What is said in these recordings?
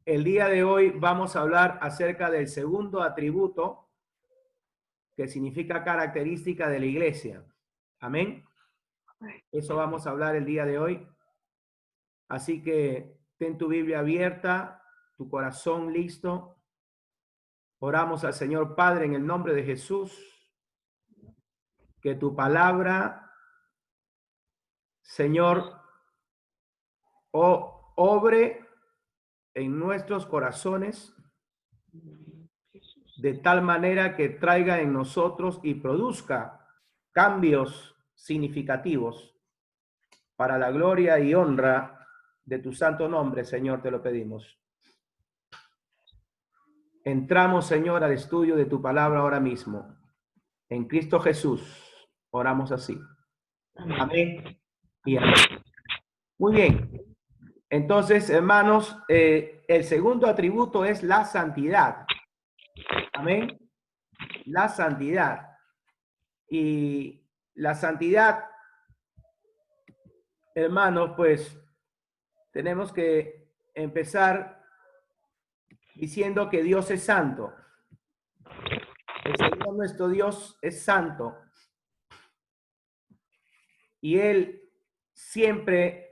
El día de hoy vamos a hablar acerca del segundo atributo que significa característica de la iglesia. Amén. Eso vamos a hablar el día de hoy. Así que ten tu Biblia abierta, tu corazón listo. Oramos al Señor Padre en el nombre de Jesús. Que tu palabra, Señor, obre en nuestros corazones de tal manera que traiga en nosotros y produzca cambios significativos para la gloria y honra de tu santo nombre, Señor, te lo pedimos. Entramos, Señor, al estudio de tu palabra ahora mismo. En Cristo Jesús, oramos así. Amén y amén. Muy bien. Entonces, hermanos, el segundo atributo es la santidad. Amén. La santidad. Y la santidad, hermanos, pues tenemos que empezar diciendo que Dios es santo. El Señor nuestro Dios es santo. Y Él siempre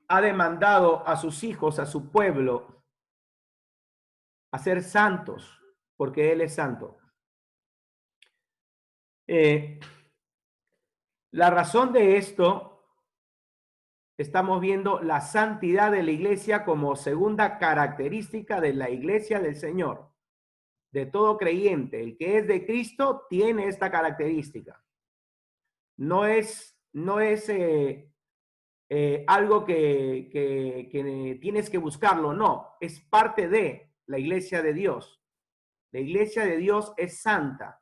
ha demandado a sus hijos, a su pueblo, a ser santos, porque Él es santo. La razón de esto, estamos viendo la santidad de la iglesia como segunda característica de la iglesia del Señor, de todo creyente. El que es de Cristo tiene esta característica. No es algo que tienes que buscarlo, no, es parte de la iglesia de Dios. La iglesia de Dios es santa.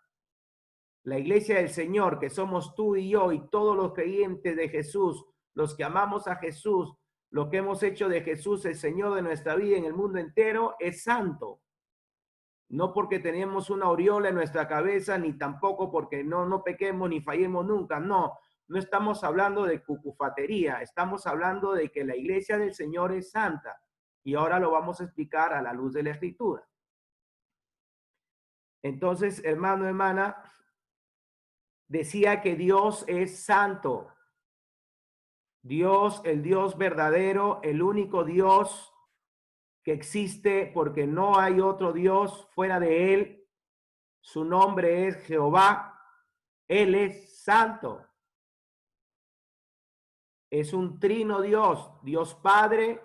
La iglesia del Señor, que somos tú y yo y todos los creyentes de Jesús, los que amamos a Jesús, lo que hemos hecho de Jesús el Señor de nuestra vida en el mundo entero, es santo. No porque tenemos una aureola en nuestra cabeza, ni tampoco porque no pequemos ni fallemos nunca, no. No estamos hablando de cucufatería, estamos hablando de que la iglesia del Señor es santa. Y ahora lo vamos a explicar a la luz de la Escritura. Entonces, hermano, hermana, decía que Dios es santo. Dios, el Dios verdadero, el único Dios que existe, porque no hay otro Dios fuera de Él. Su nombre es Jehová. Él es santo. Es un trino Dios, Dios Padre,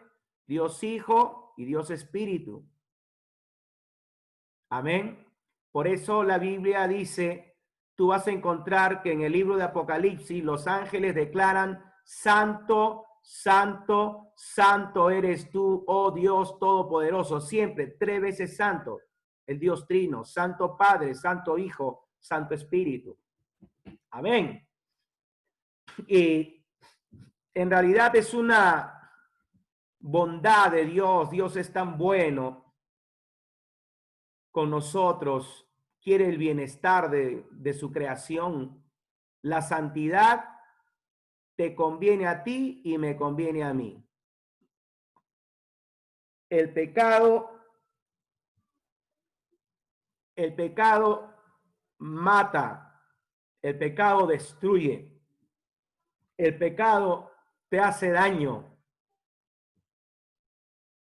Dios Hijo y Dios Espíritu. Amén. Por eso la Biblia dice, tú vas a encontrar que en el libro de Apocalipsis los ángeles declaran, santo, santo, santo eres tú, oh Dios Todopoderoso, siempre 3 veces santo, el Dios Trino, Santo Padre, Santo Hijo, Santo Espíritu. Amén. Y en realidad es una bondad de Dios. Dios es tan bueno con nosotros, quiere el bienestar de su creación. La santidad te conviene a ti y me conviene a mí. El pecado mata, el pecado destruye, el pecado te hace daño.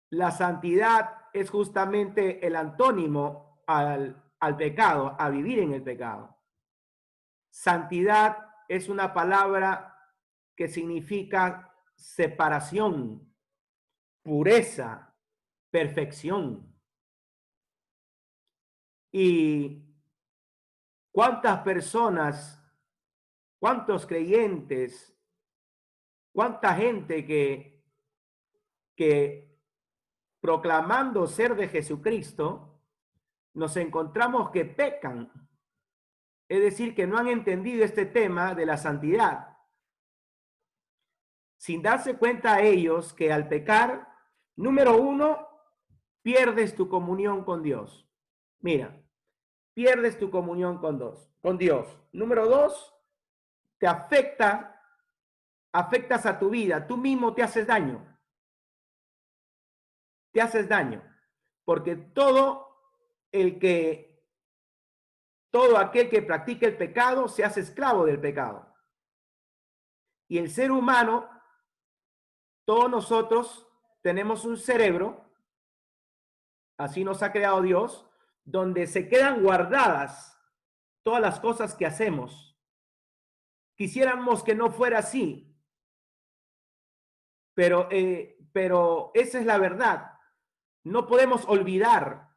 La santidad es justamente el antónimo al pecado, a vivir en el pecado. Santidad es una palabra que significa separación, pureza, perfección. Y cuántas personas, cuántos creyentes, cuánta gente que proclamando ser de Jesucristo, nos encontramos que pecan. Es decir, que no han entendido este tema de la santidad. Sin darse cuenta a ellos que al pecar, número 1, pierdes tu comunión con Dios. Mira, pierdes tu comunión con Dios. Número 2, te afectas a tu vida. Tú mismo te haces daño. te haces daño, porque todo aquel que practica el pecado se hace esclavo del pecado. Y el ser humano, todos nosotros tenemos un cerebro, así nos ha creado Dios, donde se quedan guardadas todas las cosas que hacemos. Quisiéramos que no fuera así, pero esa es la verdad. No podemos olvidar.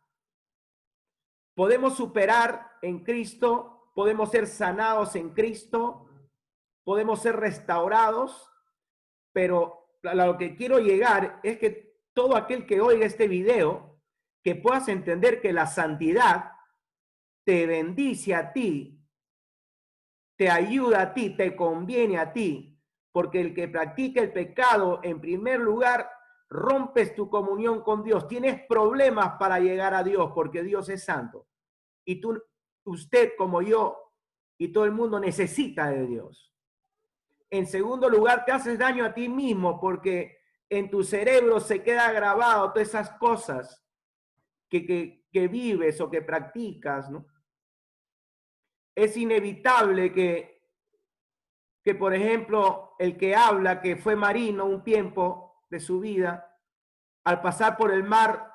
Podemos superar en Cristo, podemos ser sanados en Cristo, podemos ser restaurados, pero a lo que quiero llegar es que todo aquel que oiga este video, que puedas entender que la santidad te bendice a ti, te ayuda a ti, te conviene a ti, porque el que practica el pecado, en primer lugar, rompes tu comunión con Dios. Tienes problemas para llegar a Dios porque Dios es santo. Y usted como yo y todo el mundo necesita de Dios. En segundo lugar, te haces daño a ti mismo porque en tu cerebro se queda grabado todas esas cosas que vives o que practicas, ¿no? Es inevitable que, por ejemplo, el que habla que fue marino un tiempo de su vida, al pasar por el mar,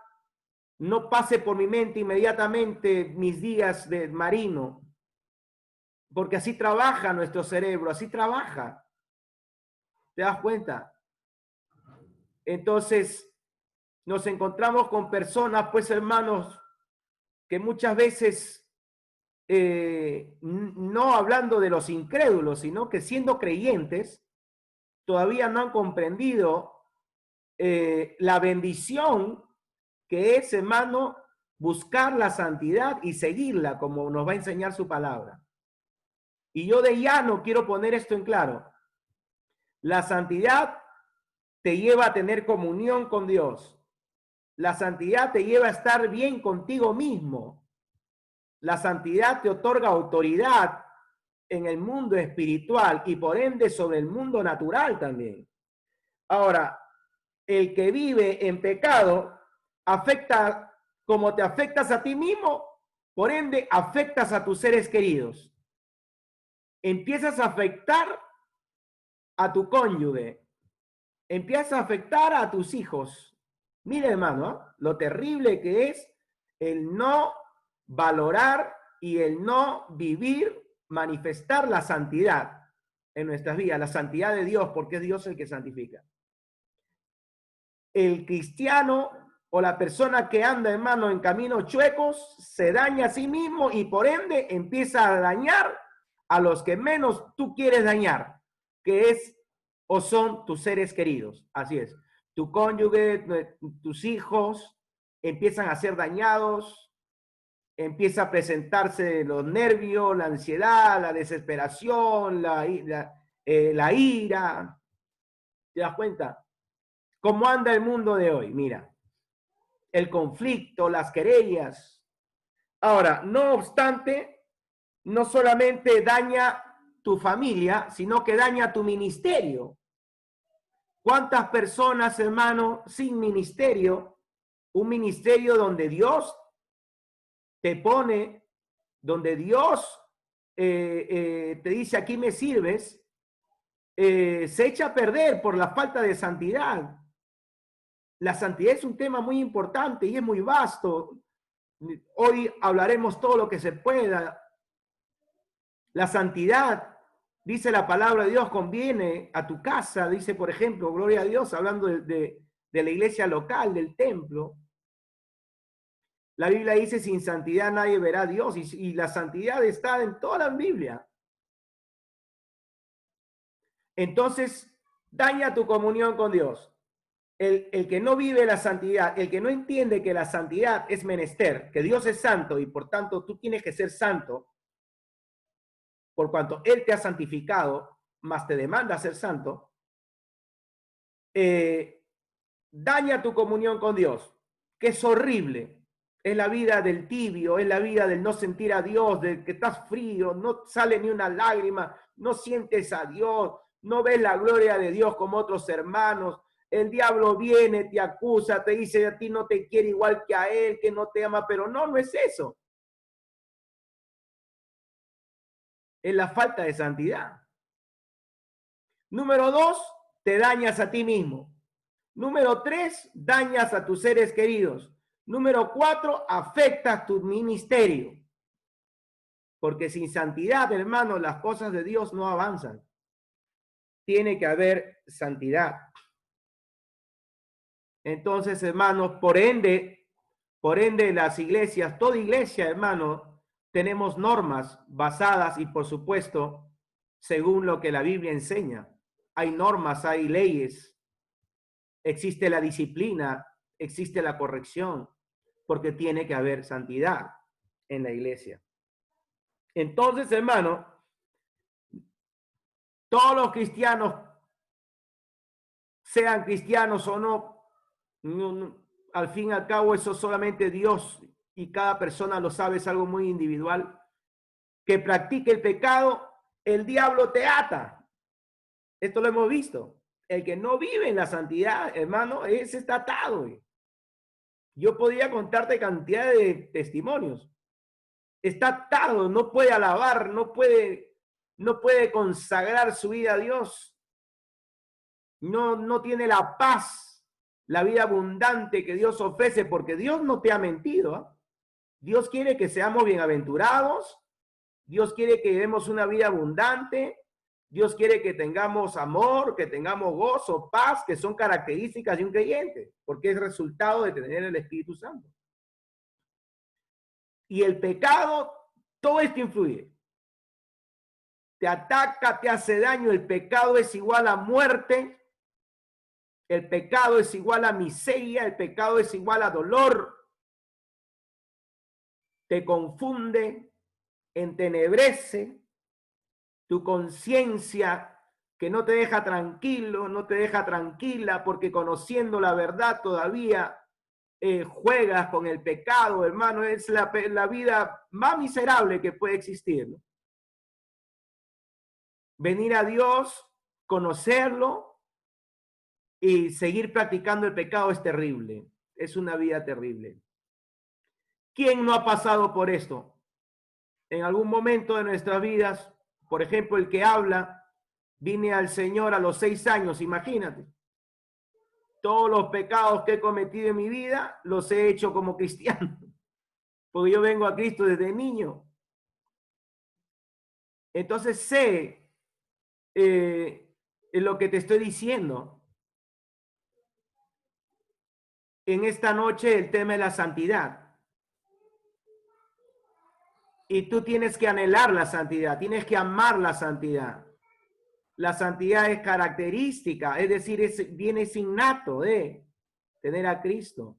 no pase por mi mente inmediatamente mis días de marino, porque así trabaja nuestro cerebro, así trabaja. ¿Te das cuenta? Entonces, nos encontramos con personas, pues hermanos, que muchas veces, no hablando de los incrédulos, sino que siendo creyentes, todavía no han comprendido la bendición que es, hermano, buscar la santidad y seguirla como nos va a enseñar su palabra. Y yo de llano quiero poner esto en claro. La santidad te lleva a tener comunión con Dios. La santidad te lleva a estar bien contigo mismo. La santidad te otorga autoridad en el mundo espiritual y por ende sobre el mundo natural también. Ahora, el que vive en pecado afecta, como te afectas a ti mismo, por ende afectas a tus seres queridos. Empiezas a afectar a tu cónyuge, empiezas a afectar a tus hijos. Mira, hermano, ¿eh? Lo terrible que es el no valorar y el no vivir, manifestar la santidad en nuestras vidas, la santidad de Dios, porque es Dios el que santifica. El cristiano o la persona que anda, hermano, en caminos chuecos, se daña a sí mismo y por ende empieza a dañar a los que menos tú quieres dañar, que es o son tus seres queridos. Así es. Tu cónyuge, tus hijos empiezan a ser dañados, empieza a presentarse los nervios, la ansiedad, la desesperación, la ira. ¿Te das cuenta? ¿Cómo anda el mundo de hoy? Mira, el conflicto, las querellas. Ahora, no obstante, no solamente daña tu familia, sino que daña tu ministerio. ¿Cuántas personas, hermano, sin ministerio? Un ministerio donde Dios te pone, donde Dios te dice, aquí me sirves, se echa a perder por la falta de santidad. La santidad es un tema muy importante y es muy vasto. Hoy hablaremos todo lo que se pueda. La santidad, dice la palabra de Dios, conviene a tu casa, dice, por ejemplo, gloria a Dios, hablando de la iglesia local, del templo. La Biblia dice, sin santidad nadie verá a Dios, y la santidad está en toda la Biblia. Entonces, daña tu comunión con Dios. El que no vive la santidad, el que no entiende que la santidad es menester, que Dios es santo y por tanto tú tienes que ser santo, por cuanto Él te ha santificado, más te demanda ser santo, daña tu comunión con Dios, que es horrible. Es la vida del tibio, es la vida del no sentir a Dios, del que estás frío, no sale ni una lágrima, no sientes a Dios, no ves la gloria de Dios como otros hermanos, el diablo viene, te acusa, te dice a ti no te quiere igual que a él, que no te ama, pero no, no es eso. Es la falta de santidad. Número 2, te dañas a ti mismo. Número 3, dañas a tus seres queridos. Número 4, afectas tu ministerio. Porque sin santidad, hermano, las cosas de Dios no avanzan. Tiene que haber santidad. Entonces, hermanos, por ende, las iglesias, toda iglesia, hermano, tenemos normas basadas y, por supuesto, según lo que la Biblia enseña. Hay normas, hay leyes, existe la disciplina, existe la corrección, porque tiene que haber santidad en la iglesia. Entonces, hermano, todos los cristianos, sean cristianos o no, al fin y al cabo eso solamente Dios y cada persona lo sabe, es algo muy individual. Que practique el pecado, el diablo te ata. Esto lo hemos visto. El que no vive en la santidad, hermano, ese está atado. Yo podría contarte cantidad de testimonios. Está atado, no puede alabar, no puede consagrar su vida a Dios. No tiene la paz, la vida abundante que Dios ofrece, porque Dios no te ha mentido, ¿eh? Dios quiere que seamos bienaventurados, Dios quiere que llevemos una vida abundante, Dios quiere que tengamos amor, que tengamos gozo, paz, que son características de un creyente, porque es resultado de tener el Espíritu Santo. Y el pecado, todo esto influye. Te ataca, te hace daño, el pecado es igual a muerte, el pecado es igual a miseria, el pecado es igual a dolor, te confunde, entenebrece tu conciencia, que no te deja tranquilo, no te deja tranquila, porque conociendo la verdad todavía juegas con el pecado, hermano. Es la vida más miserable que puede existir, ¿no? Venir a Dios, conocerlo y seguir practicando el pecado es terrible, es una vida terrible. ¿Quién no ha pasado por esto? En algún momento de nuestras vidas, por ejemplo, el que habla, vine al Señor a los 6 años, imagínate. Todos los pecados que he cometido en mi vida los he hecho como cristiano, porque yo vengo a Cristo desde niño. Entonces sé lo que te estoy diciendo. En esta noche el tema es la santidad. Y tú tienes que anhelar la santidad, tienes que amar la santidad. La santidad es característica, es decir, viene innato de tener a Cristo.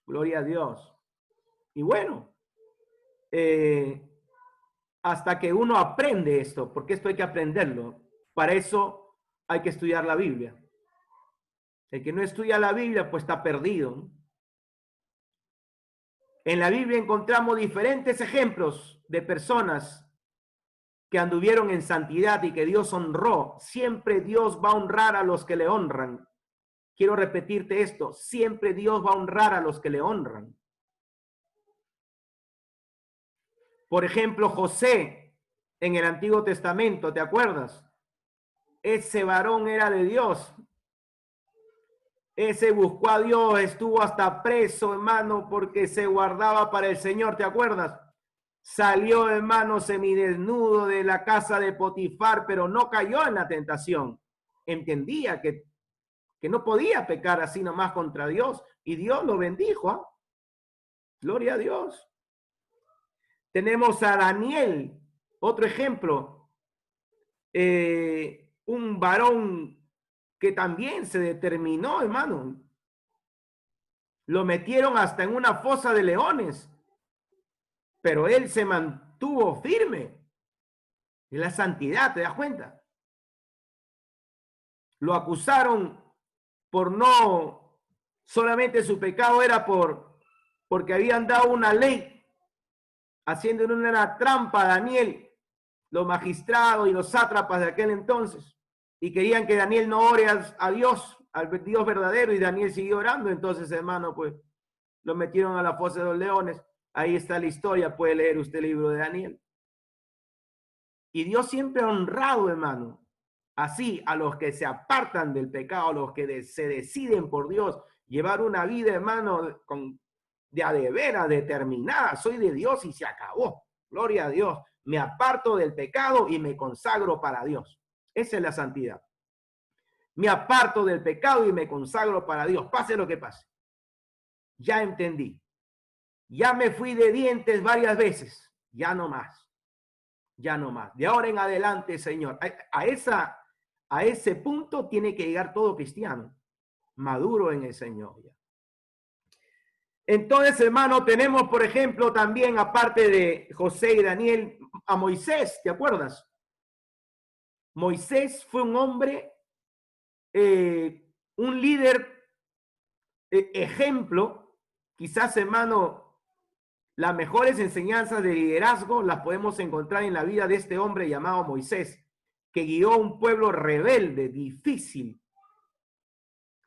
Gloria a Dios. Y bueno, hasta que uno aprende esto, porque esto hay que aprenderlo. Para eso hay que estudiar la Biblia. El que no estudia la Biblia, pues está perdido, ¿no? En la Biblia encontramos diferentes ejemplos de personas que anduvieron en santidad y que Dios honró. Siempre Dios va a honrar a los que le honran. Quiero repetirte esto, siempre Dios va a honrar a los que le honran. Por ejemplo, José en el Antiguo Testamento, ¿te acuerdas? Ese varón era de Dios. Ese buscó a Dios, estuvo hasta preso, hermano, porque se guardaba para el Señor, ¿te acuerdas? Salió, hermano, semidesnudo de la casa de Potifar, pero no cayó en la tentación. Entendía que no podía pecar así nomás contra Dios, y Dios lo bendijo, ¿eh? Gloria a Dios. Tenemos a Daniel, otro ejemplo, un varón que también se determinó, hermano. Lo metieron hasta en una fosa de leones, pero él se mantuvo firme. Es la santidad, ¿te das cuenta? Lo acusaron por no, solamente su pecado era porque habían dado una ley, haciendo una trampa a Daniel, los magistrados y los sátrapas de aquel entonces, y querían que Daniel no ore a Dios. al Dios verdadero, y Daniel siguió orando. Entonces, hermano, pues lo metieron a la fosa de los leones. Ahí está la historia, puede leer usted el libro de Daniel. Y Dios siempre ha honrado, hermano, así a los que se apartan del pecado, a los que se deciden por Dios, llevar una vida, hermano, de veras determinada. Soy de Dios y se acabó. Gloria a Dios. Me aparto del pecado y me consagro para Dios. Esa es la santidad. Me aparto del pecado y me consagro para Dios. Pase lo que pase. Ya entendí. Ya me fui de dientes varias veces. Ya no más. Ya no más. De ahora en adelante, Señor. A ese punto tiene que llegar todo cristiano. Maduro en el Señor. Ya. Entonces, hermano, tenemos, por ejemplo, también, aparte de José y Daniel, a Moisés, ¿te acuerdas? Moisés fue un hombre, un líder, ejemplo. Quizás, hermano, las mejores enseñanzas de liderazgo las podemos encontrar en la vida de este hombre llamado Moisés, que guió a un pueblo rebelde, difícil,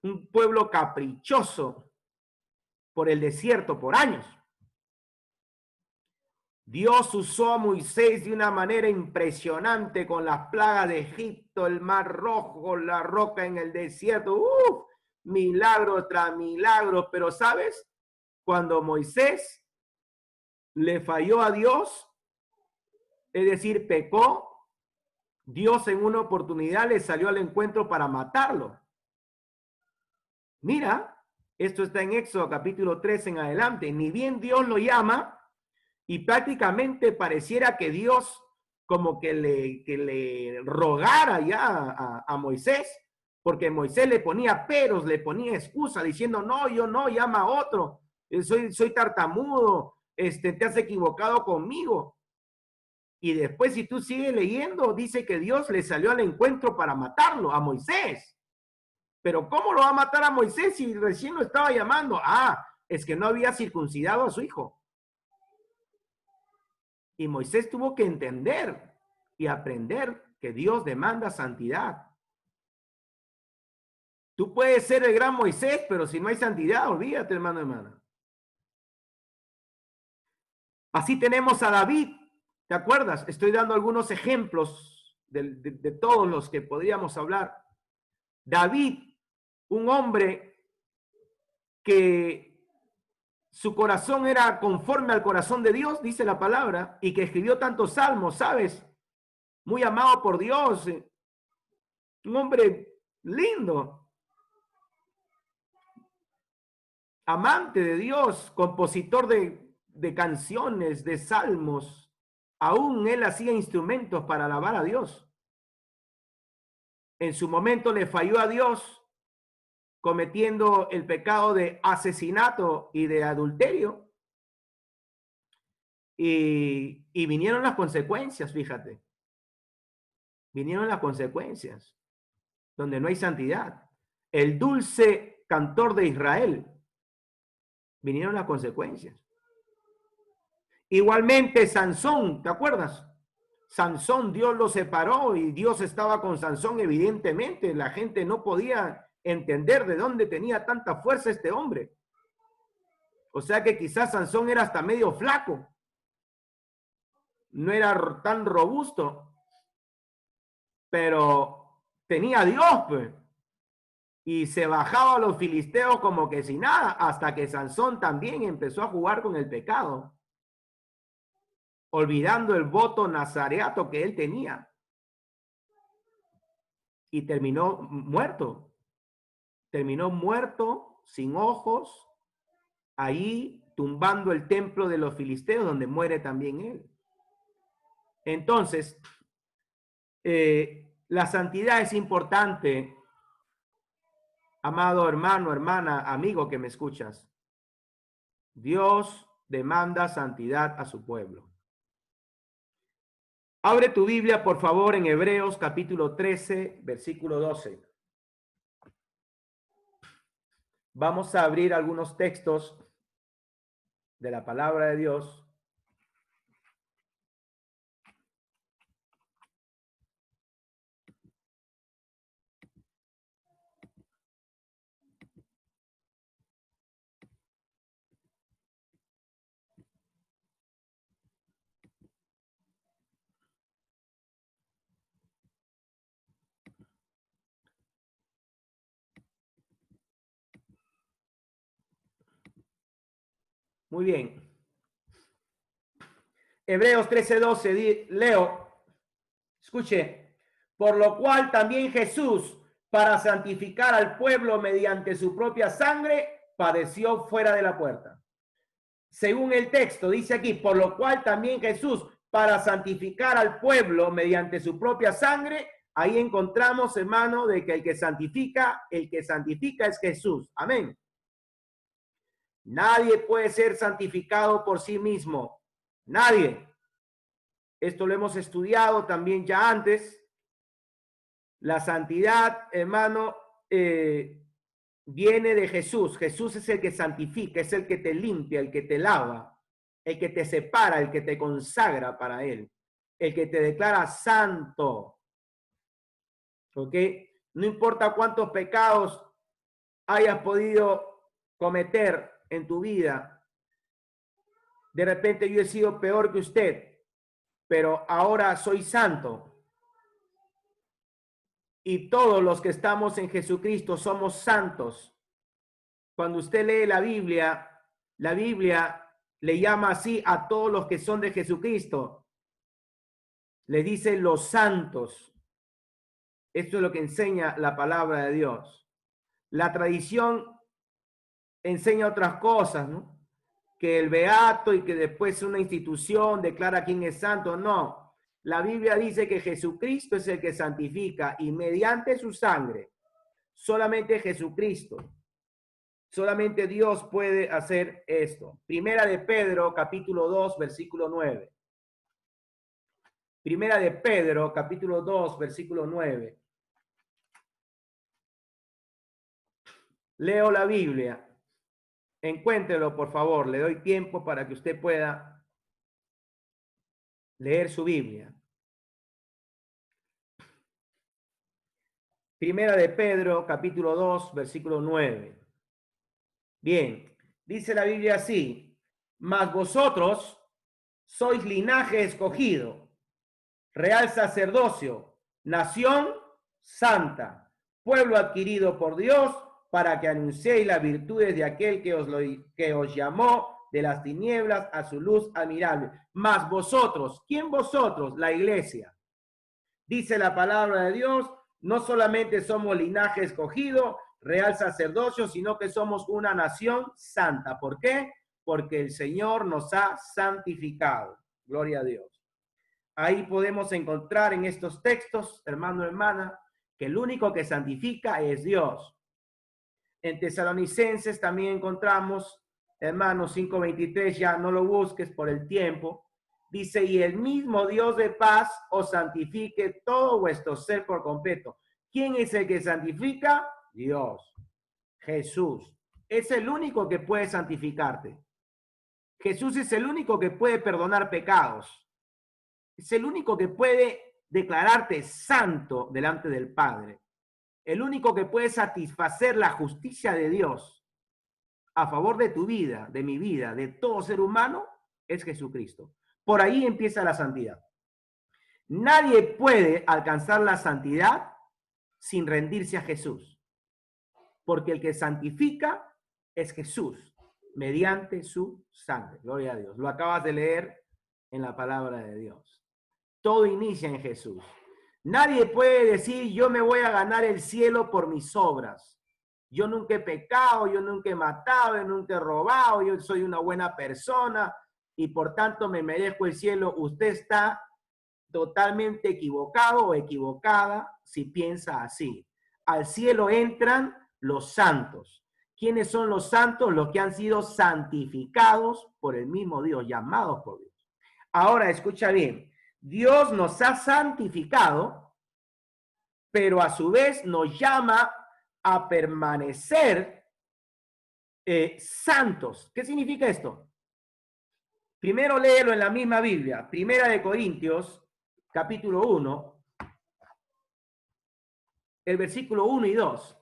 un pueblo caprichoso por el desierto por años. Dios usó a Moisés de una manera impresionante con las plagas de Egipto, el mar rojo, la roca en el desierto. Milagro tras milagro. Pero ¿sabes? Cuando Moisés le falló a Dios, es decir, pecó, Dios en una oportunidad le salió al encuentro para matarlo. Mira, esto está en Éxodo capítulo 3 en adelante. Ni bien Dios lo llama, y prácticamente pareciera que Dios como que le rogara ya a Moisés, porque Moisés le ponía peros, le ponía excusa, diciendo, no, yo no, llama a otro, soy tartamudo, te has equivocado conmigo. Y después, si tú sigues leyendo, dice que Dios le salió al encuentro para matarlo, a Moisés. Pero ¿cómo lo va a matar a Moisés si recién lo estaba llamando? Ah, es que no había circuncidado a su hijo. Y Moisés tuvo que entender y aprender que Dios demanda santidad. Tú puedes ser el gran Moisés, pero si no hay santidad, olvídate, hermano, hermana. Así tenemos a David, ¿te acuerdas? Estoy dando algunos ejemplos de todos los que podríamos hablar. David, un hombre que su corazón era conforme al corazón de Dios, dice la palabra, y que escribió tantos salmos, ¿sabes? Muy amado por Dios, un hombre lindo, amante de Dios, compositor de canciones, de salmos. Aún él hacía instrumentos para alabar a Dios. En su momento le falló a Dios cometiendo el pecado de asesinato y de adulterio. Y vinieron las consecuencias, fíjate. Vinieron las consecuencias, donde no hay santidad. El dulce cantor de Israel, vinieron las consecuencias. Igualmente Sansón, ¿te acuerdas? Sansón, Dios lo separó y Dios estaba con Sansón, evidentemente. La gente no podía entender de dónde tenía tanta fuerza este hombre. O sea que quizás Sansón era hasta medio flaco. No era tan robusto, pero tenía a Dios, pues. Y se bajaba a los filisteos como que sin nada, hasta que Sansón también empezó a jugar con el pecado, olvidando el voto nazareato que él tenía. Y terminó muerto. Terminó muerto, sin ojos, ahí tumbando el templo de los filisteos, donde muere también él. Entonces, la santidad es importante, amado hermano, hermana, amigo que me escuchas. Dios demanda santidad a su pueblo. Abre tu Biblia, por favor, en Hebreos capítulo 13, versículo 12. Vamos a abrir algunos textos de la palabra de Dios. Muy bien. Hebreos 13:12, leo, escuche, por lo cual también Jesús, para santificar al pueblo mediante su propia sangre, padeció fuera de la puerta. Según el texto, dice aquí, por lo cual también Jesús, para santificar al pueblo mediante su propia sangre, ahí encontramos, hermano, de que el que santifica es Jesús. Amén. Nadie puede ser santificado por sí mismo. Nadie. Esto lo hemos estudiado también ya antes. La santidad, hermano, viene de Jesús. Jesús es el que santifica, es el que te limpia, el que te lava, el que te separa, el que te consagra para Él, el que te declara santo. ¿Ok? No importa cuántos pecados hayas podido cometer en tu vida. De repente yo he sido peor que usted, pero ahora soy santo. Y todos los que estamos en Jesucristo somos santos. Cuando usted lee la Biblia le llama así a todos los que son de Jesucristo. Le dice los santos. Esto es lo que enseña la palabra de Dios. La tradición enseña otras cosas, ¿no? Que el beato y que después una institución declara quién es santo. No. La Biblia dice que Jesucristo es el que santifica y mediante su sangre, solamente Jesucristo, solamente Dios puede hacer esto. Primera de Pedro, capítulo 2, versículo 9. Primera de Pedro, capítulo 2, versículo 9. Leo la Biblia. Encuéntrelo, por favor. Le doy tiempo para que usted pueda leer su Biblia. Primera de Pedro, capítulo 2, versículo 9. Bien, dice la Biblia así: mas vosotros sois linaje escogido, real sacerdocio, nación santa, pueblo adquirido por Dios, para que anunciéis las virtudes de aquel que os llamó de las tinieblas a su luz admirable. Mas vosotros, ¿quién vosotros? La iglesia. Dice la palabra de Dios, no solamente somos linaje escogido, real sacerdocio, sino que somos una nación santa. ¿Por qué? Porque el Señor nos ha santificado. Gloria a Dios. Ahí podemos encontrar en estos textos, hermano, hermana, que el único que santifica es Dios. En Tesalonicenses también encontramos, hermanos, 5:23, ya no lo busques por el tiempo. Dice, y el mismo Dios de paz os santifique todo vuestro ser por completo. ¿Quién es el que santifica? Dios. Jesús. Es el único que puede santificarte. Jesús es el único que puede perdonar pecados. Es el único que puede declararte santo delante del Padre. El único que puede satisfacer la justicia de Dios a favor de tu vida, de mi vida, de todo ser humano, es Jesucristo. Por ahí empieza la santidad. Nadie puede alcanzar la santidad sin rendirse a Jesús, porque el que santifica es Jesús, mediante su sangre. Gloria a Dios. Lo acabas de leer en la palabra de Dios. Todo inicia en Jesús. Nadie puede decir, yo me voy a ganar el cielo por mis obras. Yo nunca he pecado, yo nunca he matado, yo nunca he robado, yo soy una buena persona y por tanto me merezco el cielo. Usted está totalmente equivocado o equivocada si piensa así. Al cielo entran los santos. ¿Quiénes son los santos? Los que han sido santificados por el mismo Dios, llamados por Dios. Ahora, escucha bien. Dios nos ha santificado, pero a su vez nos llama a permanecer santos. ¿Qué significa esto? Primero léelo en la misma Biblia, Primera de Corintios, capítulo 1, el versículo 1 y 2.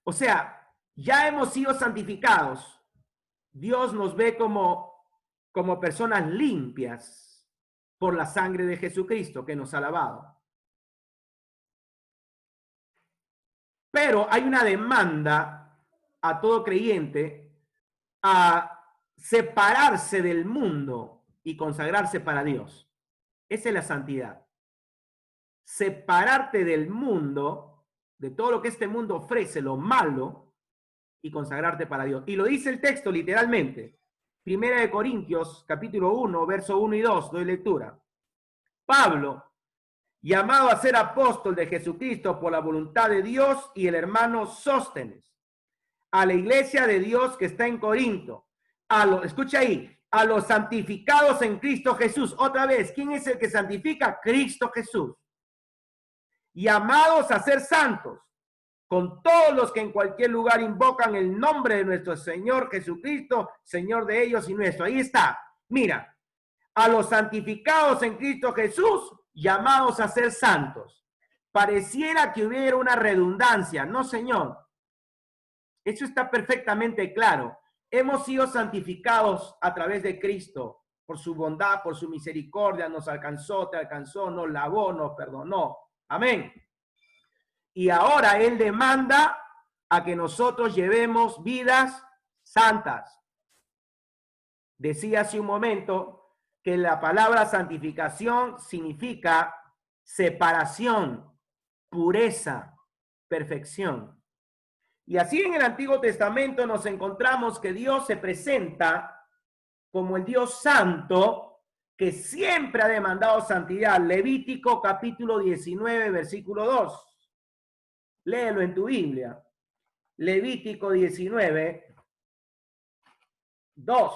O sea, ya hemos sido santificados. Dios nos ve como personas limpias por la sangre de Jesucristo que nos ha lavado. Pero hay una demanda a todo creyente a separarse del mundo y consagrarse para Dios. Esa es la santidad. Separarte del mundo, de todo lo que este mundo ofrece, lo malo, y consagrarte para Dios. Y lo dice el texto literalmente. Primera de Corintios, capítulo 1, verso 1 y 2, doy lectura. Pablo, llamado a ser apóstol de Jesucristo por la voluntad de Dios, y el hermano Sóstenes, a la iglesia de Dios que está en Corinto, escucha ahí, a los santificados en Cristo Jesús. Otra vez, ¿quién es el que santifica? Cristo Jesús. Llamados a ser santos, con todos los que en cualquier lugar invocan el nombre de nuestro Señor Jesucristo, Señor de ellos y nuestro. Ahí está. Mira, a los santificados en Cristo Jesús, llamados a ser santos. Pareciera que hubiera una redundancia. No, Señor. Eso está perfectamente claro. Hemos sido santificados a través de Cristo, por su bondad, por su misericordia, nos alcanzó, te alcanzó, nos lavó, nos perdonó. Amén. Y ahora Él demanda a que nosotros llevemos vidas santas. Decía hace un momento que la palabra santificación significa separación, pureza, perfección. Y así en el Antiguo Testamento nos encontramos que Dios se presenta como el Dios santo que siempre ha demandado santidad. Levítico capítulo 19, versículo 2. Léelo en tu Biblia. Levítico 19, 2.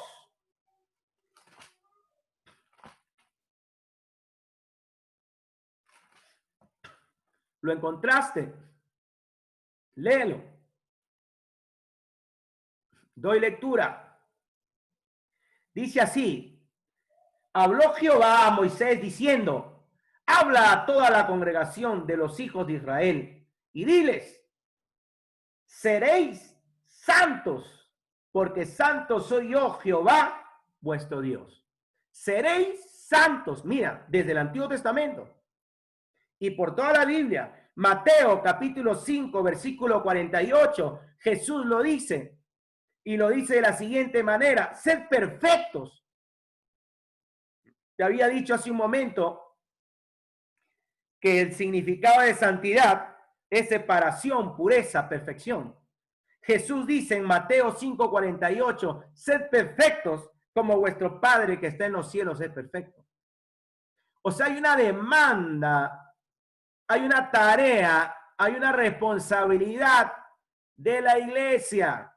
¿Lo encontraste? Léelo. Doy lectura. Dice así: habló Jehová a Moisés diciendo, habla a toda la congregación de los hijos de Israel y diles, seréis santos, porque santo soy yo, Jehová, vuestro Dios. Seréis santos, mira, desde el Antiguo Testamento y por toda la Biblia. Mateo capítulo 5, versículo 48, Jesús lo dice, y lo dice de la siguiente manera: sed perfectos. Te había dicho hace un momento que el significado de santidad es separación, pureza, perfección. Jesús dice en Mateo 5:48, sed perfectos como vuestro Padre que está en los cielos es perfecto. O sea, hay una demanda, hay una tarea, hay una responsabilidad de la iglesia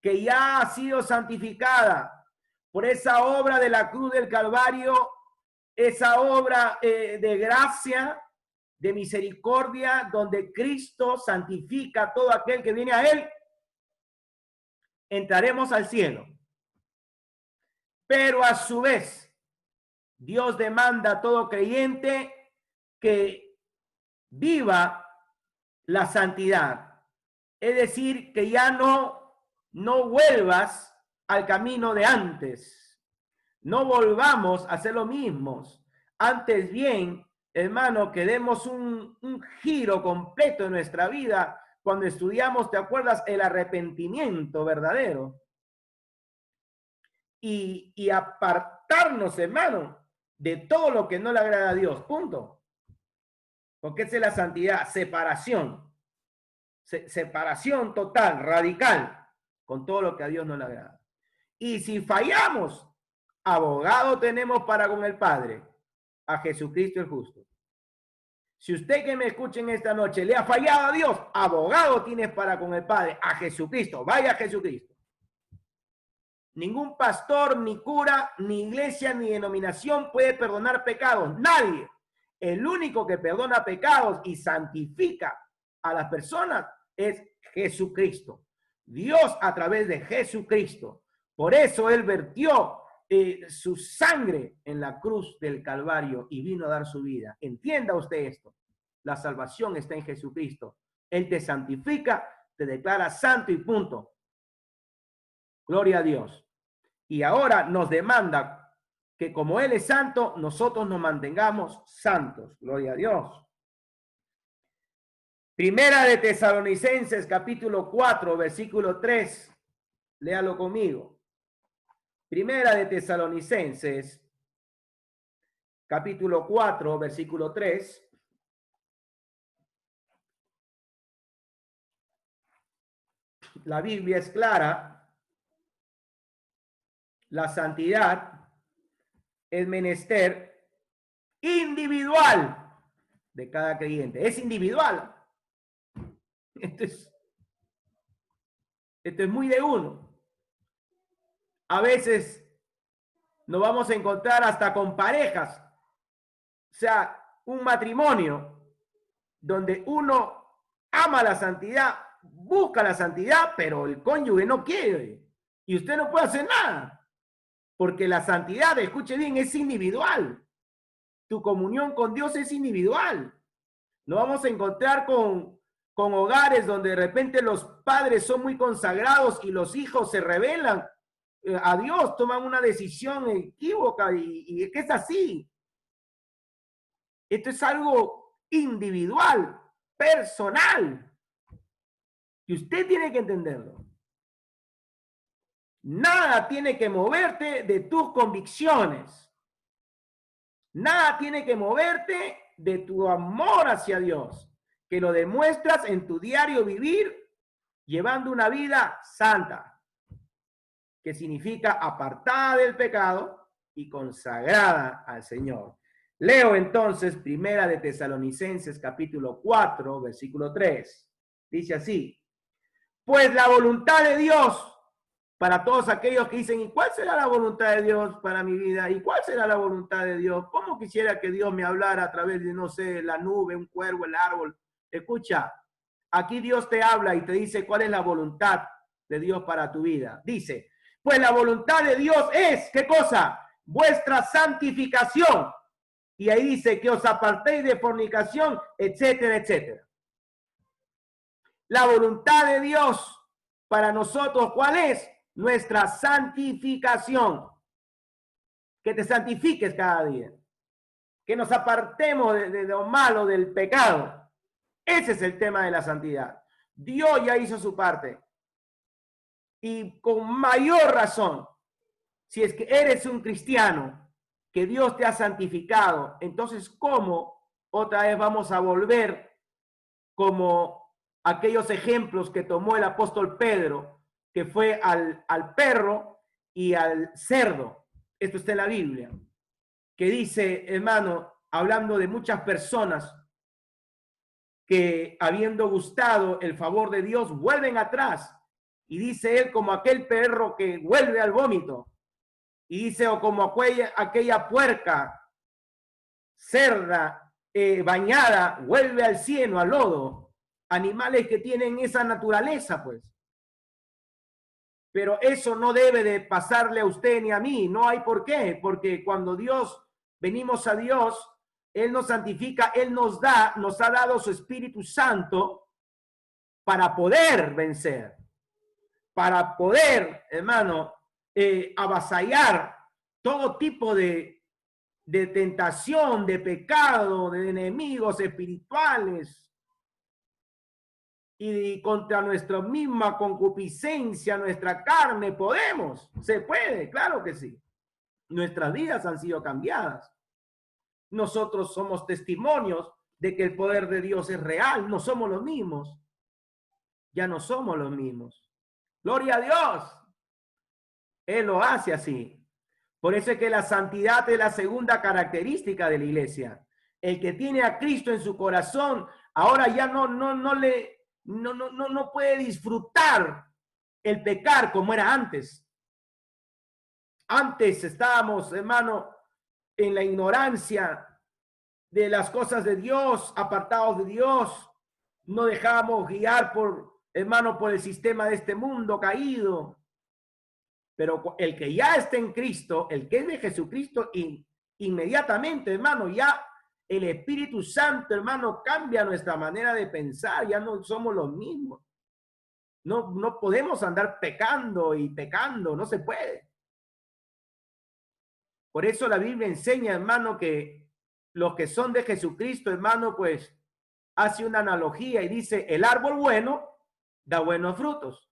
que ya ha sido santificada por esa obra de la cruz del Calvario, esa obra de gracia, de misericordia, donde Cristo santifica a todo aquel que viene a Él. Entraremos al cielo. Pero a su vez, Dios demanda a todo creyente que viva la santidad. Es decir, que ya no vuelvas al camino de antes. No volvamos a hacer lo mismo. Antes bien, hermano, que demos un giro completo en nuestra vida. Cuando estudiamos, ¿te acuerdas? El arrepentimiento verdadero. Y apartarnos, hermano, de todo lo que no le agrada a Dios. Punto. Porque esa es la santidad, separación. Separación total, radical, con todo lo que a Dios no le agrada. Y si fallamos, abogado tenemos para con el Padre, a Jesucristo el justo. Si usted que me escucha en esta noche le ha fallado a Dios, abogado tienes para con el Padre, a Jesucristo. Vaya a Jesucristo. Ningún pastor, ni cura, ni iglesia, ni denominación puede perdonar pecados. Nadie. El único que perdona pecados y santifica a las personas es Jesucristo. Dios a través de Jesucristo. Por eso Él vertió su sangre en la cruz del Calvario y vino a dar su vida. Entienda usted esto. La salvación está en Jesucristo. Él te santifica, te declara santo y punto. Gloria a Dios. Y ahora nos demanda que como Él es santo, nosotros nos mantengamos santos. Gloria a Dios. Primera de Tesalonicenses, capítulo 4, versículo 3. Léalo conmigo. Primera de Tesalonicenses, capítulo 4, versículo 3. La Biblia es clara. La santidad es menester individual de cada creyente. Es individual. Esto es muy de uno. A veces nos vamos a encontrar hasta con parejas. O sea, un matrimonio donde uno ama la santidad, busca la santidad, pero el cónyuge no quiere. Y usted no puede hacer nada. Porque la santidad, escuche bien, es individual. Tu comunión con Dios es individual. Nos vamos a encontrar con hogares donde de repente los padres son muy consagrados y los hijos se rebelan a Dios, toman una decisión equívoca y es que es así. Esto es algo individual, personal, y usted tiene que entenderlo. Nada tiene que moverte de tus convicciones. Nada tiene que moverte de tu amor hacia Dios, que lo demuestras en tu diario vivir llevando una vida santa, que significa apartada del pecado y consagrada al Señor. Leo entonces Primera de Tesalonicenses capítulo 4, versículo 3. Dice así: pues la voluntad de Dios, para todos aquellos que dicen, ¿y cuál será la voluntad de Dios para mi vida? ¿Y cuál será la voluntad de Dios? ¿Cómo quisiera que Dios me hablara a través de, no sé, la nube, un cuervo, el árbol? Escucha, aquí Dios te habla y te dice cuál es la voluntad de Dios para tu vida. Dice, pues la voluntad de Dios es, ¿qué cosa? Vuestra santificación. Y ahí dice que os apartéis de fornicación, etcétera, etcétera. La voluntad de Dios para nosotros, ¿cuál es? Nuestra santificación. Que te santifiques cada día. Que nos apartemos de lo malo, del pecado. Ese es el tema de la santidad. Dios ya hizo su parte. Y con mayor razón, si es que eres un cristiano, que Dios te ha santificado, entonces, ¿cómo otra vez vamos a volver como aquellos ejemplos que tomó el apóstol Pedro, que fue al perro y al cerdo? Esto está en la Biblia, que dice, hermano, hablando de muchas personas que habiendo gustado el favor de Dios, vuelven atrás. Y dice él, como aquel perro que vuelve al vómito. Y dice, o como aquella puerca cerda bañada, vuelve al cieno, al lodo. Animales que tienen esa naturaleza, pues. Pero eso no debe de pasarle a usted ni a mí. No hay por qué. Porque cuando venimos a Dios, Él nos santifica, Él nos ha dado su Espíritu Santo para poder vencer. Para poder, hermano, avasallar todo tipo de tentación, de pecado, de enemigos espirituales y contra nuestra misma concupiscencia, nuestra carne. Podemos, se puede, claro que sí. Nuestras vidas han sido cambiadas. Nosotros somos testimonios de que el poder de Dios es real. No somos los mismos. Ya no somos los mismos. Gloria a Dios. Él lo hace así. Por eso es que la santidad es la segunda característica de la iglesia. El que tiene a Cristo en su corazón, ahora ya no puede disfrutar el pecar como era antes. Antes estábamos, hermano, en la ignorancia de las cosas de Dios, apartados de Dios. No dejábamos guiar por el sistema de este mundo caído. Pero el que ya está en Cristo, el que es de Jesucristo, inmediatamente, hermano, ya el Espíritu Santo, hermano, cambia nuestra manera de pensar. Ya no somos los mismos. No podemos andar pecando y pecando, no se puede. Por eso la Biblia enseña, hermano, que los que son de Jesucristo, hermano, pues hace una analogía y dice, el árbol bueno da buenos frutos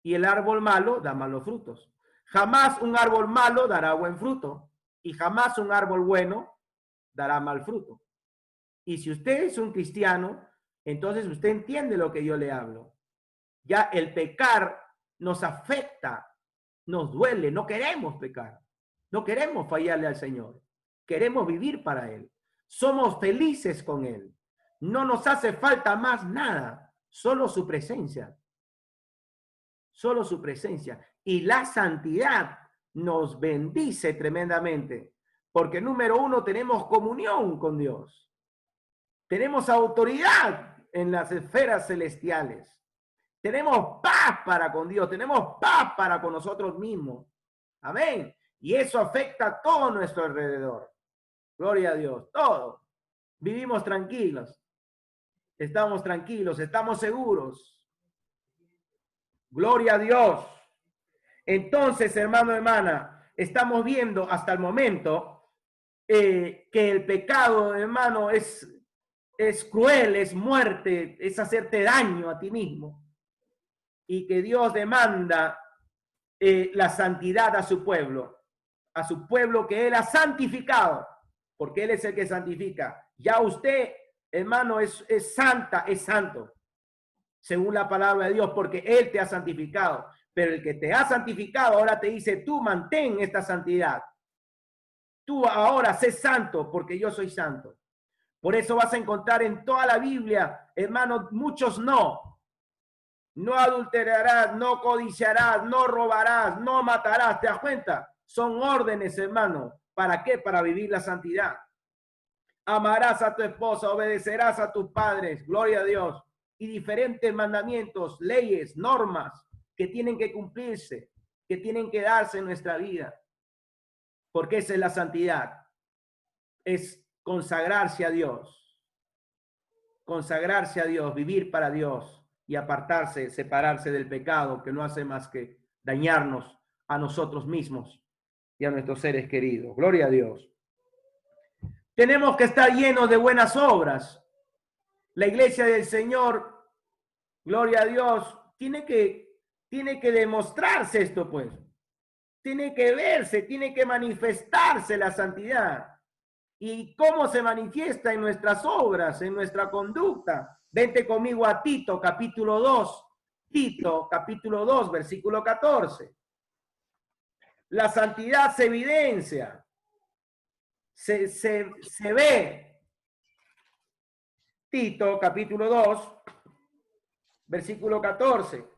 y el árbol malo da malos frutos. Jamás un árbol malo dará buen fruto y jamás un árbol bueno dará mal fruto. Y si usted es un cristiano, entonces usted entiende lo que yo le hablo. Ya el pecar nos afecta, nos duele, no queremos pecar, no queremos fallarle al Señor, queremos vivir para Él, somos felices con Él, no nos hace falta más nada, solo su presencia, solo su presencia. Y la santidad nos bendice tremendamente, porque número uno, tenemos comunión con Dios, tenemos autoridad en las esferas celestiales. Tenemos paz para con Dios, tenemos paz para con nosotros mismos. Amén. Y eso afecta a todo nuestro alrededor. Gloria a Dios, todo. Vivimos tranquilos, estamos seguros. Gloria a Dios. Entonces, hermano, hermana, estamos viendo hasta el momento que el pecado, hermano, es cruel, es muerte, es hacerte daño a ti mismo. Y que Dios demanda la santidad a su pueblo que Él ha santificado, porque Él es el que santifica. Ya usted, hermano, es santa, es santo, según la palabra de Dios, porque Él te ha santificado. Pero el que te ha santificado ahora te dice, tú mantén esta santidad. Tú ahora sé santo, porque yo soy santo. Por eso vas a encontrar en toda la Biblia, hermano, muchos no. No adulterarás, no codiciarás, no robarás, no matarás. ¿Te das cuenta? Son órdenes, hermano. ¿Para qué? Para vivir la santidad. Amarás a tu esposa, obedecerás a tus padres, gloria a Dios. Y diferentes mandamientos, leyes, normas que tienen que cumplirse, que tienen que darse en nuestra vida. Porque esa es la santidad. Es consagrarse a Dios. Consagrarse a Dios, vivir para Dios. Y apartarse, separarse del pecado que no hace más que dañarnos a nosotros mismos y a nuestros seres queridos. Gloria a Dios. Tenemos que estar llenos de buenas obras. La iglesia del Señor, gloria a Dios, tiene que demostrarse esto, pues. Tiene que verse, tiene que manifestarse la santidad. ¿Y cómo se manifiesta? En nuestras obras, en nuestra conducta. Vente conmigo a Tito, capítulo 2. Tito, capítulo 2, versículo 14. La santidad se evidencia, se ve. Tito, capítulo 2, versículo 14.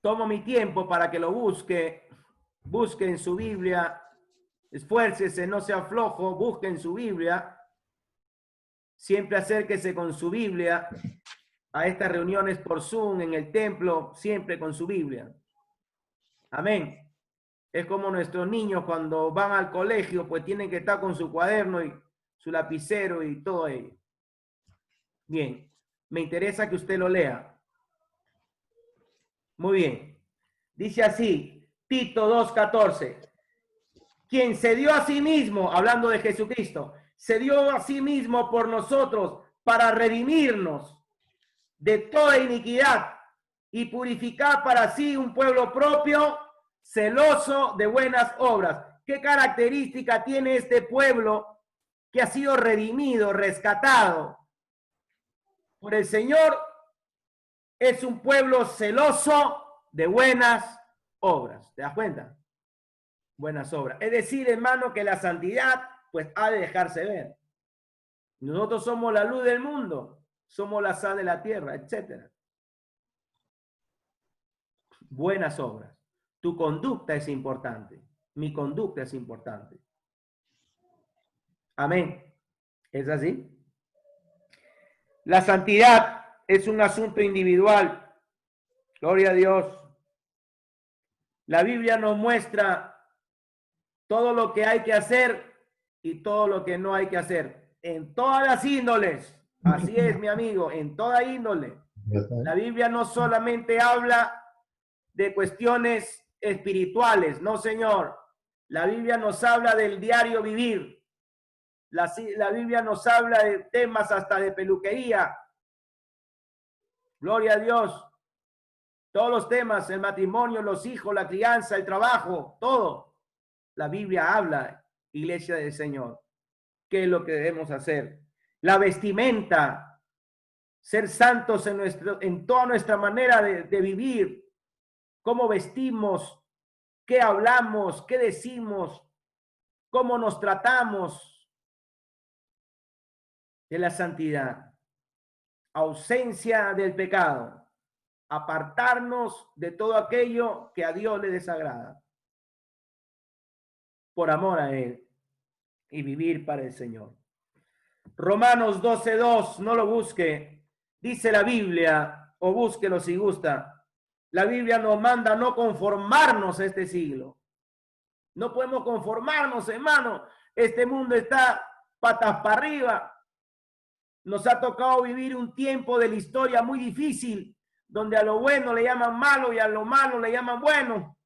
Tomo mi tiempo para que lo busque. Busque en su Biblia. Esfuércese, no sea flojo, busque en su Biblia. Siempre acérquese con su Biblia a estas reuniones por Zoom, en el templo, siempre con su Biblia. Amén. Es como nuestros niños cuando van al colegio, pues tienen que estar con su cuaderno y su lapicero y todo ello. Bien, me interesa que usted lo lea. Muy bien. Dice así, Tito 2:14. Quien se dio a sí mismo, hablando de Jesucristo, se dio a sí mismo por nosotros para redimirnos de toda iniquidad y purificar para sí un pueblo propio, celoso de buenas obras. ¿Qué característica tiene este pueblo que ha sido redimido, rescatado por el Señor? Es un pueblo celoso de buenas obras. ¿Te das cuenta? Buenas obras. Es decir, hermano, que la santidad pues ha de dejarse ver. Nosotros somos la luz del mundo, somos la sal de la tierra, etc. Buenas obras. Tu conducta es importante. Mi conducta es importante. Amén. ¿Es así? La santidad es un asunto individual. Gloria a Dios. La Biblia nos muestra todo lo que hay que hacer y todo lo que no hay que hacer. En todas las índoles. Así es, mi amigo, en toda índole. La Biblia no solamente habla de cuestiones espirituales, no, señor. La Biblia nos habla del diario vivir. La Biblia nos habla de temas hasta de peluquería. Gloria a Dios. Todos los temas, el matrimonio, los hijos, la crianza, el trabajo, todo. La Biblia habla, iglesia del Señor. ¿Qué es lo que debemos hacer? La vestimenta, ser santos en toda nuestra manera de vivir. Cómo vestimos, qué hablamos, qué decimos, cómo nos tratamos. De la santidad. Ausencia del pecado. Apartarnos de todo aquello que a Dios le desagrada. Por amor a Él. Y vivir para el Señor. Romanos 12:2, no lo busque. Dice la Biblia, o búsquelo si gusta. La Biblia nos manda no conformarnos a este siglo. No podemos conformarnos, hermano. Este mundo está patas para arriba. Nos ha tocado vivir un tiempo de la historia muy difícil, donde a lo bueno le llaman malo y a lo malo le llaman bueno.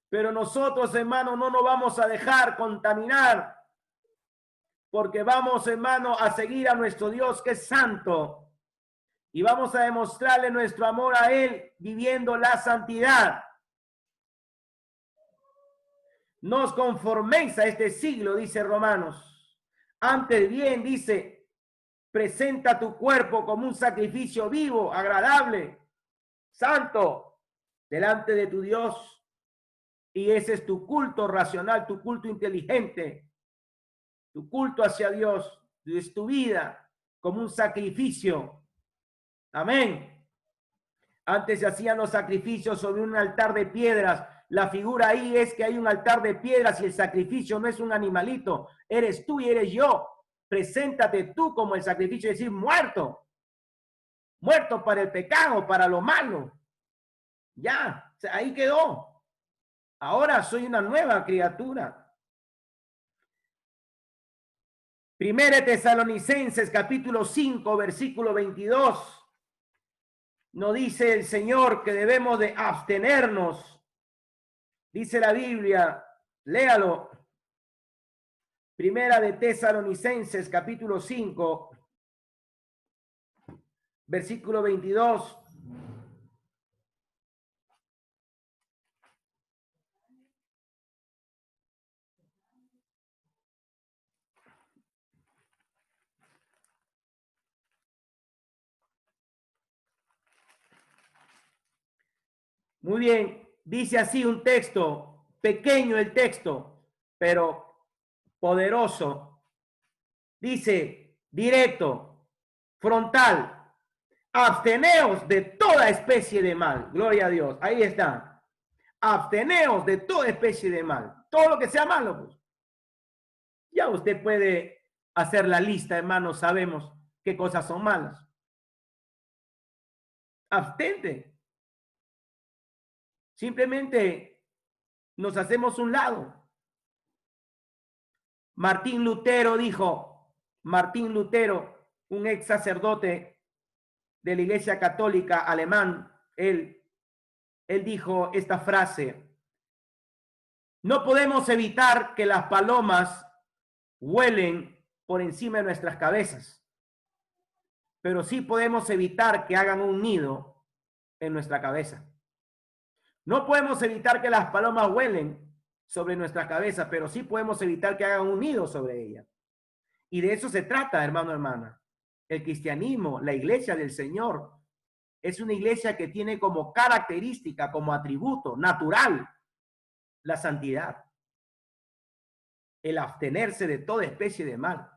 Pero nosotros, hermano, no nos vamos a dejar contaminar, porque vamos, hermano, a seguir a nuestro Dios que es santo, y vamos a demostrarle nuestro amor a Él viviendo la santidad. No os conforméis a este siglo, dice Romanos. Antes bien, dice, presenta tu cuerpo como un sacrificio vivo, agradable, santo, delante de tu Dios. Y ese es tu culto racional, tu culto inteligente, tu culto hacia Dios, es tu vida como un sacrificio. Amén. Antes se hacían los sacrificios sobre un altar de piedras. La figura ahí es que hay un altar de piedras y el sacrificio no es un animalito. Eres tú y eres yo. Preséntate tú como el sacrificio, es decir, muerto. Muerto para el pecado, para lo malo. Ya, ahí quedó. Ahora soy una nueva criatura. Primera Tesalonicenses capítulo 5, versículo 22. Nos dice el Señor que debemos de abstenernos. Dice la Biblia, léalo. Primera de Tesalonicenses capítulo 5, versículo 22. Muy bien, dice así un texto, pequeño el texto, pero poderoso. Dice, directo, frontal, absteneos de toda especie de mal. Gloria a Dios, ahí está. Absteneos de toda especie de mal. Todo lo que sea malo, pues. Ya usted puede hacer la lista, hermanos, sabemos qué cosas son malas. Abstente. Simplemente nos hacemos un lado. Martín Lutero dijo, Martín Lutero, un ex sacerdote de la Iglesia Católica alemán, él dijo esta frase: no podemos evitar que las palomas vuelen por encima de nuestras cabezas, pero sí podemos evitar que hagan un nido en nuestra cabeza. No podemos evitar que las palomas vuelen sobre nuestra cabeza, pero sí podemos evitar que hagan un nido sobre ella. Y de eso se trata, hermano, hermana. El cristianismo, la iglesia del Señor, es una iglesia que tiene como característica, como atributo natural, la santidad. El abstenerse de toda especie de mal.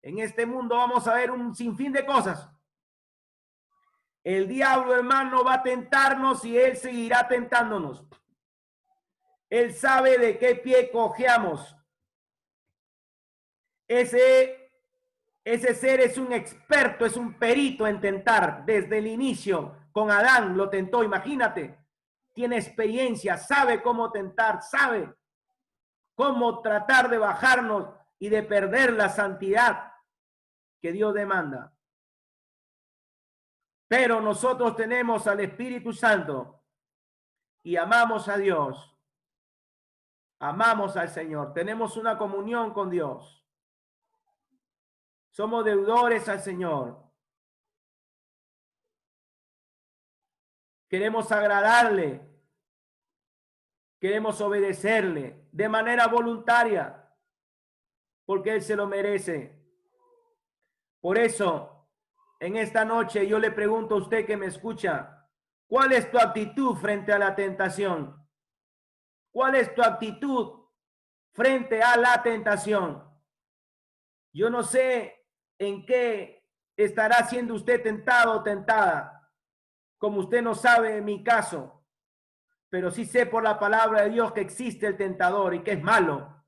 En este mundo vamos a ver un sinfín de cosas. El diablo, hermano, va a tentarnos y él seguirá tentándonos. Él sabe de qué pie cojeamos. Ese ser es un experto, es un perito en tentar. Desde el inicio, con Adán lo tentó, imagínate. Tiene experiencia, sabe cómo tentar, sabe cómo tratar de bajarnos y de perder la santidad que Dios demanda. Pero nosotros tenemos al Espíritu Santo y amamos a Dios. Amamos al Señor, tenemos una comunión con Dios. Somos deudores al Señor. Queremos agradarle. Queremos obedecerle de manera voluntaria, porque Él se lo merece. Por eso, en esta noche yo le pregunto a usted que me escucha, ¿cuál es tu actitud frente a la tentación? ¿Cuál es tu actitud frente a la tentación? Yo no sé en qué estará siendo usted tentado o tentada, como usted no sabe en mi caso. Pero sí sé por la palabra de Dios que existe el tentador y que es malo,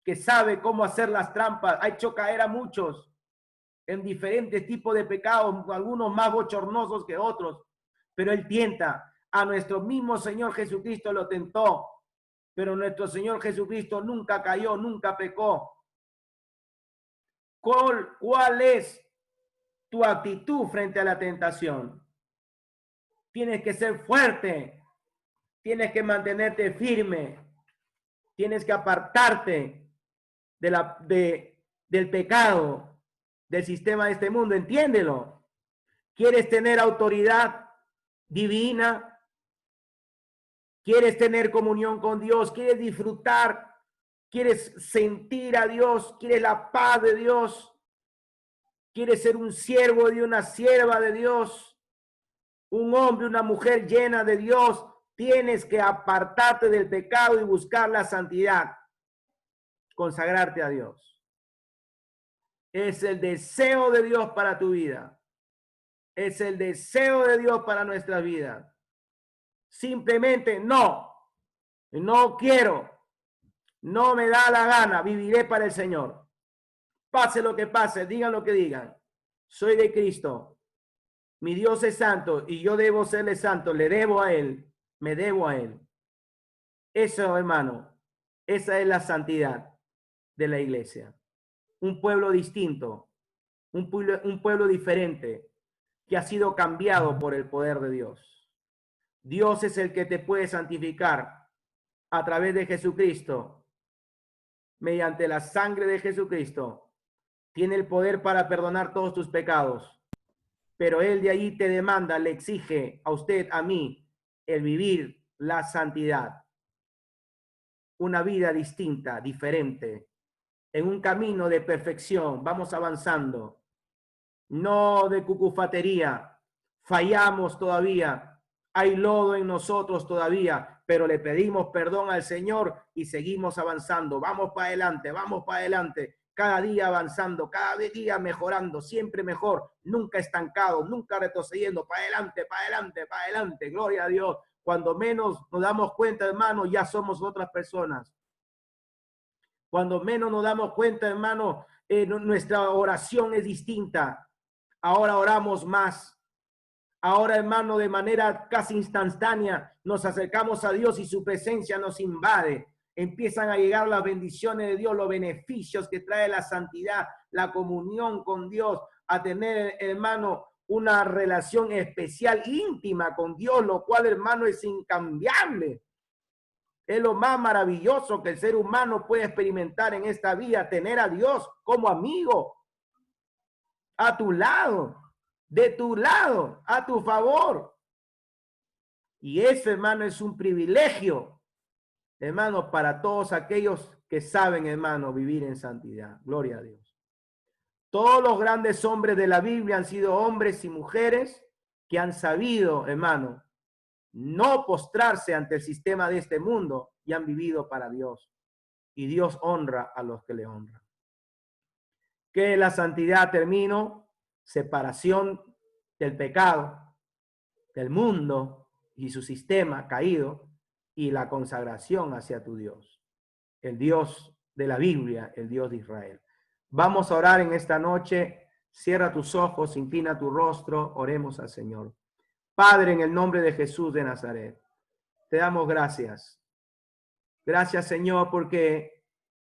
que sabe cómo hacer las trampas. Ha hecho caer a muchos en diferentes tipos de pecados, algunos más bochornosos que otros, pero Él tienta. A nuestro mismo Señor Jesucristo lo tentó, pero nuestro Señor Jesucristo nunca cayó, nunca pecó. ¿Cuál es tu actitud frente a la tentación? Tienes que ser fuerte. Tienes que mantenerte firme. Tienes que apartarte del pecado, del sistema de este mundo. Entiéndelo. ¿Quieres tener autoridad divina? ¿Quieres tener comunión con Dios? ¿Quieres disfrutar? ¿Quieres sentir a Dios? ¿Quieres la paz de Dios? ¿Quieres ser un siervo de una sierva de Dios? Un hombre, una mujer llena de Dios. Tienes que apartarte del pecado y buscar la santidad. Consagrarte a Dios. Es el deseo de Dios para tu vida. Es el deseo de Dios para nuestra vida. Simplemente no quiero, no me da la gana, viviré para el Señor. Pase lo que pase, digan lo que digan. Soy de Cristo. Mi Dios es santo y yo debo serle santo. Le debo a Él. Me debo a Él. Eso, hermano, esa es la santidad de la iglesia. Un pueblo distinto, un pueblo diferente que ha sido cambiado por el poder de Dios. Dios es el que te puede santificar a través de Jesucristo. Mediante la sangre de Jesucristo, tiene el poder para perdonar todos tus pecados. Pero Él de ahí te demanda, le exige a usted, a mí, el vivir la santidad. Una vida distinta, diferente, en un camino de perfección. Vamos avanzando. No de cucufatería. Fallamos todavía. Hay lodo en nosotros todavía, pero le pedimos perdón al Señor y seguimos avanzando. Vamos para adelante, vamos para adelante. Cada día avanzando, cada día mejorando, siempre mejor, nunca estancado, nunca retrocediendo, para adelante, para adelante, para adelante. Gloria a Dios. Cuando menos nos damos cuenta, hermano, ya somos otras personas. Cuando menos nos damos cuenta, hermano, nuestra oración es distinta. Ahora oramos más. Ahora, hermano, de manera casi instantánea nos acercamos a Dios y su presencia nos invade. Empiezan a llegar las bendiciones de Dios, los beneficios que trae la santidad, la comunión con Dios, a tener, hermano, una relación especial, íntima con Dios, lo cual, hermano, es incambiable. Es lo más maravilloso que el ser humano puede experimentar en esta vida, tener a Dios como amigo, a tu lado, de tu lado, a tu favor. Y eso, hermano, es un privilegio, hermano, para todos aquellos que saben, hermano, vivir en santidad. Gloria a Dios. Todos los grandes hombres de la Biblia han sido hombres y mujeres que han sabido, hermano, no postrarse ante el sistema de este mundo y han vivido para Dios. Y Dios honra a los que le honran. Que la santidad, termino, separación del pecado, del mundo y su sistema caído, y la consagración hacia tu Dios, el Dios de la Biblia, el Dios de Israel. Vamos a orar en esta noche. Cierra tus ojos, inclina tu rostro, oremos al Señor. Padre, en el nombre de Jesús de Nazaret, te damos gracias. Gracias, Señor, porque